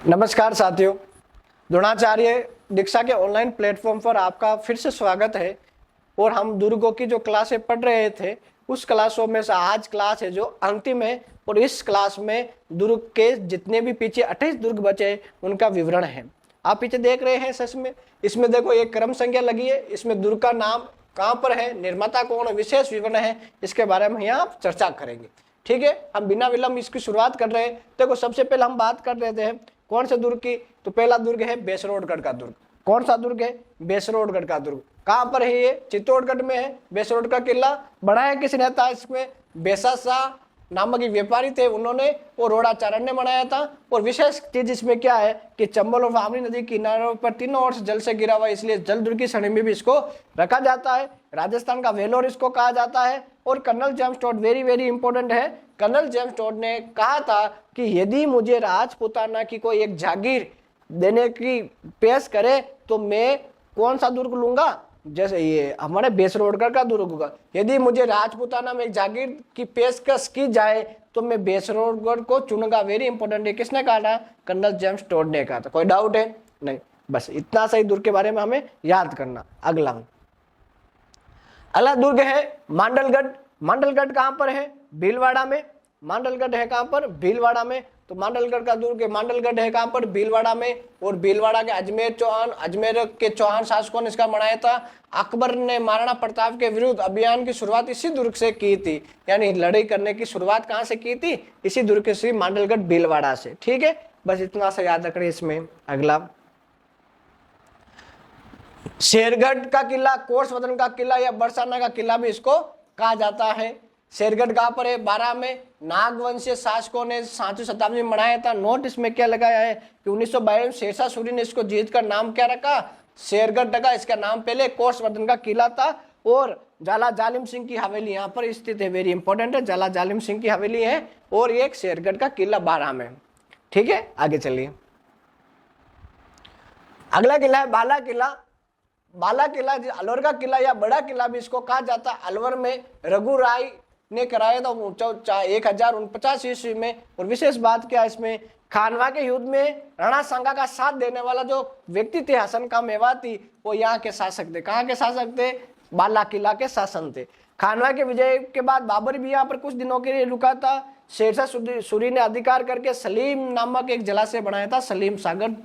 नमस्कार साथियों, द्रोणाचार्य दीक्षा के ऑनलाइन प्लेटफॉर्म पर आपका फिर से स्वागत है। और हम दुर्गों की जो क्लासें पढ़ रहे थे उस क्लासों में से आज क्लास है जो अंतिम है। और इस क्लास में दुर्ग के जितने भी पीछे 28 दुर्ग बचे उनका विवरण है। आप पीछे देख रहे हैं सच में, इसमें देखो एक क्रम संख्या लगी है, इसमें दुर्ग का नाम कहाँ पर है, निर्माता कौन, विशेष विवरण है, इसके बारे में यहाँ चर्चा करेंगे। ठीक है, हम बिना विलंब इसकी शुरुआत कर रहे हैं। देखो सबसे पहले हम बात कर रहे थे कौन से दुर्ग की, तो पहला दुर्ग है बेसरोडगढ़ का दुर्ग। कौन सा दुर्ग है? बेसरोडगढ़ का दुर्ग। कहाँ पर है ये? चित्तौड़गढ़ में है। बेसरोड का किला बनाया किसने था? इसमें बेसा शाह नामक एक व्यापारी थे उन्होंने, और रोडाचारण ने बनाया था। और विशेष चीज इसमें क्या है कि चंबल और भामरी नदी किनारों पर तीनों ओर से जल से घिरा हुआ, इसलिए जल दुर्ग की श्रेणी में भी इसको रखा जाता है। राजस्थान का वेलोर इसको कहा जाता है। और colonel James Tod very very important है। कर्नल जेम्स टोड ने कहा था कि यदि मुझे राजपूताना की कोई एक जागीर देने की पेश करे तो मैं कौन सा दुर्ग लूंगा? जैसे ये हमारे बेसरोडगढ़ का दुर्ग होगा। यदि मुझे राजपूताना में एक जागीर की पेशकश की जाए तो मैं बेसरोडगढ़ को चुनूंगा। वेरी इंपॉर्टेंट है। किसने कहा था? कर्नल जेम्स टोड ने कहा था। कोई डाउट है? नहीं, बस इतना सही दुर्ग के बारे में हमें याद करना। अगला दुर्ग है मांडलगढ़। मांडलगढ़ कहाँ पर है? भीलवाड़ा में। मांडलगढ़ है कहाँ पर? भीलवाड़ा में। तो मांडलगढ़ का दुर्ग है, मांडलगढ़ है कहाँ पर? भीलवाड़ा में। और भीलवाड़ा के अजमेर के चौहान शासकों ने इसका बनाया था। अकबर ने महाराणा प्रताप के विरुद्ध अभियान की शुरुआत इसी दुर्ग से की थी, यानी लड़ाई करने की शुरुआत कहाँ से की थी? इसी दुर्ग से, मांडलगढ़ भीलवाड़ा से। ठीक है, बस इतना सा याद रखना इसमें। अगला शेरगढ़ का किला, कोर्सवदन का किला या बरसाना का किला भी इसको कहा जाता है। शेरगढ़ कहाँ पर है? 12 में। नागवंशीय शासकों ने 7वीं शताब्दी में बनाया था। नोट इसमें क्या लगाया है कि 1922 में शेरशाह सूरी ने इसको जीत कर नाम क्या रखा? शेरगढ़ रखा। इसका नाम पहले कोर्सवर्धन का किला था। और जाला जालिम सिंह की हवेली यहाँ पर स्थित है। वेरी इंपॉर्टेंट है, जाला जालिम सिंह की हवेली है। और ये एक शेरगढ़ का किला 12 में। ठीक है, आगे चलिए। अगला किला है बाला किला। बाला किला अलवर का किला या बड़ा किला भी इसको कहा जाता है। अलवर में रघु राय ने कराया था 1049 ईस्वी में। और विशेष बात क्या है इसमें, खानवा के युद्ध में राणा सांगा का साथ देने वाला जो व्यक्ति थे हसन का मेवाती, वो यहाँ के शासक थे। कहाँ के शासक थे? बाला किला के शासन थे। खानवा के विजय के बाद बाबर भी यहाँ पर कुछ दिनों के लिए रुका था। शेरशाह सूरी ने अधिकार करके सलीम नामक एक जलाशय बनाया था, सलीम सागर।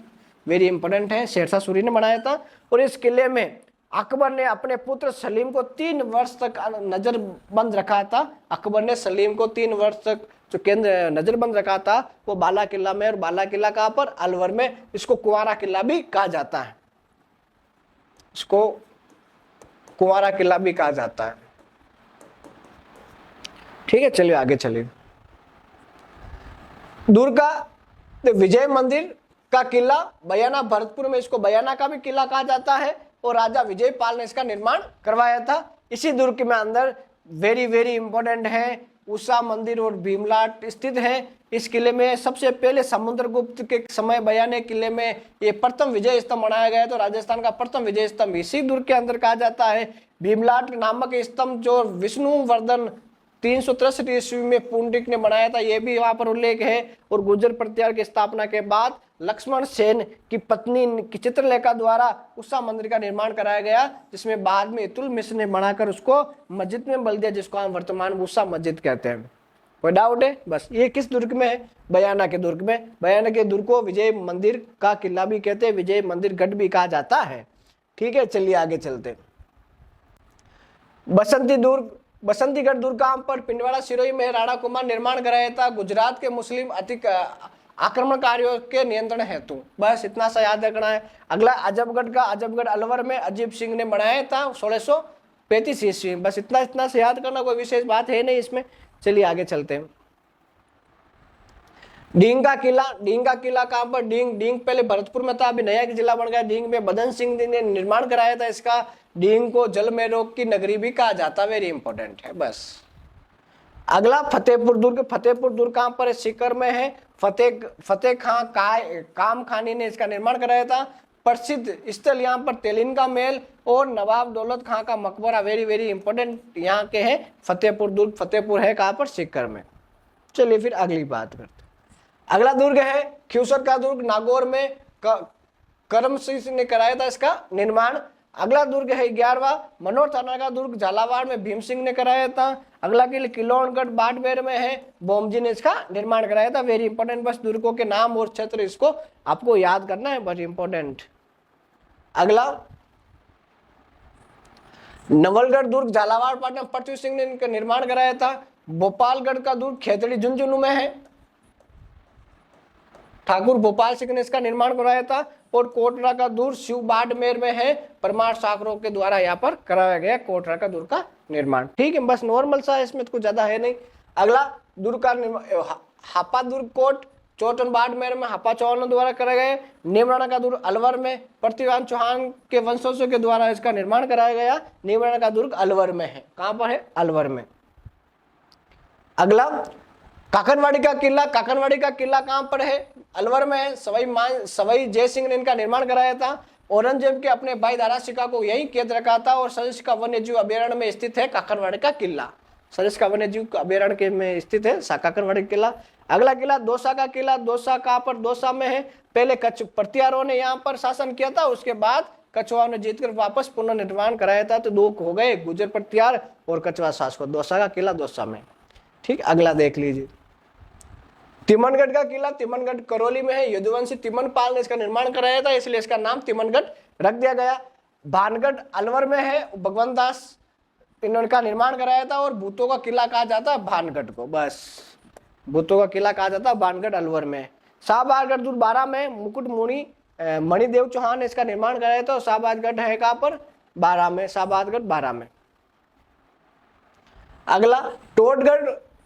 वेरी इंपॉर्टेंट है, शेरशाह सूरी ने बनाया था। और इस किले में अकबर ने अपने पुत्र सलीम को 3 वर्ष तक नजरबंद रखा था। अकबर ने सलीम को 3 वर्ष तक जो केंद्र नजरबंद रखा था वो बाला किला में। और बाला किला कहाँ पर? अलवर में। इसको कुंवारा किला भी कहा जाता है। इसको कुंवारा किला भी कहा जाता है। ठीक है, चलिए आगे चलिए। दुर्ग का विजय मंदिर का किला बयाना भरतपुर में, इसको बयाना का भी किला कहा जाता है। और राजा विजयपाल ने इसका निर्माण करवाया था। इसी दुर्ग में अंदर वेरी वेरी इंपॉर्टेंट है उषा मंदिर और भीमलाट स्थित है। इस किले में सबसे पहले समुद्रगुप्त के समय बयाने किले में ये प्रथम विजय स्तंभ बनाया गया। तो राजस्थान का प्रथम विजय स्तंभ इसी दुर्ग के अंदर कहा जाता है। भीमलाट नामक स्तंभ जो विष्णुवर्धन 363 ईस्वी में पुंडरिक ने बनाया था, यह भी वहां पर उल्लेख है। और गुर्जर प्रतिहार की स्थापना के बाद लक्ष्मण सेन की पत्नी की चित्रलेखा द्वारा उषा मंदिर का निर्माण कराया गया, जिसमें बाद में इतुल मिश्र ने बनाकर उसको मस्जिद में बदल दिया, जिसको हम वर्तमान में उषा मस्जिद कहते हैं। कोई डाउट है? बस ये किस दुर्ग में है? बयाना के दुर्ग में। बयाना के दुर्ग को विजय मंदिर का किला भी कहते हैं, विजय मंदिर गढ़ भी कहा जाता है। ठीक है, चलिए आगे चलते। बसंती दुर्ग, बसंतीगढ़ दुर्ग पर पिंडवाड़ा सिरोही में राणा कुमार निर्माण कराया था गुजरात के मुस्लिम आक्रमणकारियों के नियंत्रण हेतु। बस इतना सा याद रखना है। अगला अजबगढ़ का, अजबगढ़ अलवर में अजीब सिंह ने बनाया था 1635 ईस्वी। बस इतना से याद करना, कोई विशेष बात है नहीं इसमें। चलिए आगे चलते हैं। डींग का किला, डींग का किला कहाँ पर? डींग पहले भरतपुर में था, अभी नया जिला बन गया। डींग में बदन सिंह ने निर्माण कराया था इसका। डींग को जल में रोक की नगरी भी कहा जाता है। वेरी इंपॉर्टेंट है। बस अगला फतेहपुर दुर्ग। फतेहपुर दुर्ग कहाँ पर है? सीकर में है। फतेह खां काम खानी ने इसका निर्माण कराया था। प्रसिद्ध स्थल यहाँ पर तेलिन का महल और नवाब दौलत खां का मकबरा वेरी वेरी इंपॉर्टेंट यहाँ के हैं। फतेहपुर दुर्ग, फतेहपुर है कहाँ पर? सीकर में। चलिए फिर अगली बात करते हैं। अगला दुर्ग है ख्यूसर का दुर्ग, नागौर में करम सिंह ने कराया था इसका निर्माण। अगला दुर्ग है 11वां मनोर थाना का दुर्ग, झालावाड़ में भीम सिंह ने कराया था। अगला किला किलोनगढ़ बाड़मेर में है, बोमजी ने इसका निर्माण कराया था। वेरी इंपॉर्टेंट, बस दुर्गों के नाम और क्षेत्र इसको आपको याद करना है, वेरी इंपॉर्टेंट। अगला नवलगढ़ दुर्ग, झालावाड़ पाटन, पृथ्वी सिंह ने इनका निर्माण कराया था। भोपालगढ़ का दुर्ग खेतड़ी झुंझुनू में है, ठाकुर भोपाल सिंह ने इसका निर्माण कराया था। और कोटरा का दुर्ग शिव बाड़मेर में है, परमार साकरों के द्वारा यहाँ पर कराया गया कोटरा का दुर्ग का निर्माण। ठीक है, बस नॉर्मल सा, इसमें तो कुछ ज्यादा है नहीं। अगला दुर्ग का हापा दुर्ग कोट चौटन बाड़मेर में हापा चौहान द्वारा कराया गया। नीमराना का दुर्ग अलवर में पृथ्वीराज चौहान के वंशजों के द्वारा इसका निर्माण कराया गया। नीमराना का दुर्ग अलवर में है, कहां पर है? अलवर में। अगला काकनवाड़ी का किला, काकनवाड़ी का किला कहां पर है? अलवर में है। सवाई जय सिंह ने इनका निर्माण कराया था। औरंगजेब के अपने भाई दारा सिका को यही कैद रखा था और सरिस्का वन्य जीव अभ्यारण्य में स्थित है काकनवाड़ी का किला। सरिस्का वन्य जीव अभ्यारण्य के में स्थित है काकनवाड़ी किला। अगला किला दौसा का किला, दौसा कहां पर? दौसा में है। पहले प्रतिहारों ने यहाँ पर शासन किया था, उसके बाद कछुआ ने जीतकर वापस पुनर्निर्माण कराया था। तो दो हो गए, गुर्जर प्रतिहार और कछुआ शासक। दौसा का किला दौसा में। ठीक, अगला देख लीजिए तिमनगढ़ का किला, तिमनगढ़ करौली में है। यदुवंशी तिमनपाल ने इसका निर्माण कराया था, इसलिए इसका नाम तिमनगढ़ रख दिया गया। भानगढ़ अलवर में है, भगवंत दास इन्होंने का निर्माण कराया था। और भूतों का किला कहा जाता है भानगढ़ को, बस भूतों का किला कहा जाता है भानगढ़ अलवर में। शाहबाजगढ़ दुर्ग 12 में मुकुट मुनि मणिदेव चौहान ने इसका निर्माण कराया था। शाहबाजगढ़ है कहां पर? 12 में, शाहबाजगढ़ 12 में। अगला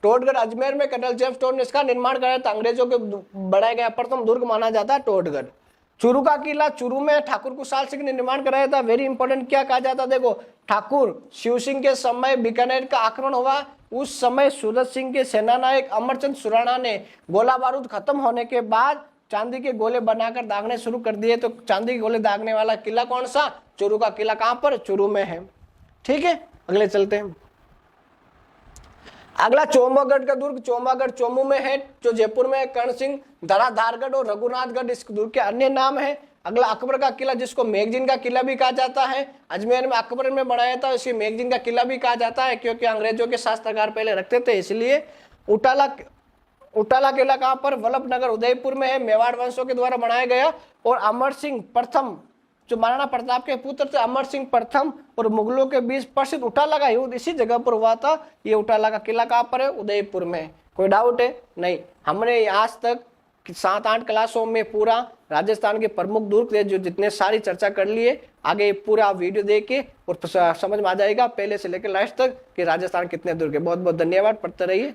टोटगढ़ अजमेर में कर्नल जेम्स टोड ने इसका निर्माण कराया था। अंग्रेजों के बढ़ाया गया प्रथम दुर्ग माना जाता है टोटगढ़। चूरू का किला, चूरू में ठाकुर कुशाल सिंह ने निर्माण कराया था। वेरी इंपॉर्टेंट, क्या कहा जाता? देखो, ठाकुर शिव सिंह के समय बीकानेर का आक्रमण हुआ, उस समय सूरज सिंह के सेनानायक अमरचंद सुराणा ने गोला बारूद खत्म होने के बाद चांदी के गोले बनाकर दागने शुरू कर दिए। तो चांदी के गोले दागने वाला किला कौन सा? चूरू का किला। कहां पर? चूरू में है। ठीक है, अगले चलते हैं। अगला चोमागढ़ का दुर्ग, चोमागढ़ चोमू में है, जो जयपुर में है। कर्ण सिंह, धराधारगढ़ और रघुनाथगढ़ इस दुर्ग के अन्य नाम है। अगला अकबर का किला, जिसको मैगजीन का किला भी कहा जाता है, अजमेर में अकबर ने बनाया था, इसे मैगजीन का किला भी कहा जाता है, क्योंकि अंग्रेजों के शास्त्रागार पहले रखते थे इसलिए। उटाला किला कहां पर? वल्लभनगर उदयपुर में है, मेवाड़ वंशों के द्वारा बनाया गया। और अमर सिंह प्रथम, जो महाराणा प्रताप के पुत्र थे, अमर सिंह प्रथम और मुगलों के बीच प्रसिद्ध उटाला का युद्ध इसी जगह पर हुआ था। ये उटाला का किला कहां पर है? उदयपुर में। कोई डाउट है? नहीं। हमने आज तक 7-8 क्लासों में पूरा राजस्थान के प्रमुख दुर्ग जो जितने सारी चर्चा कर लिए, आगे पूरा वीडियो देख के और समझ में आ जाएगा पहले से लेकर लास्ट तक कि राजस्थान कितने दुर्ग है। बहुत बहुत धन्यवाद, पढ़ते रहिए।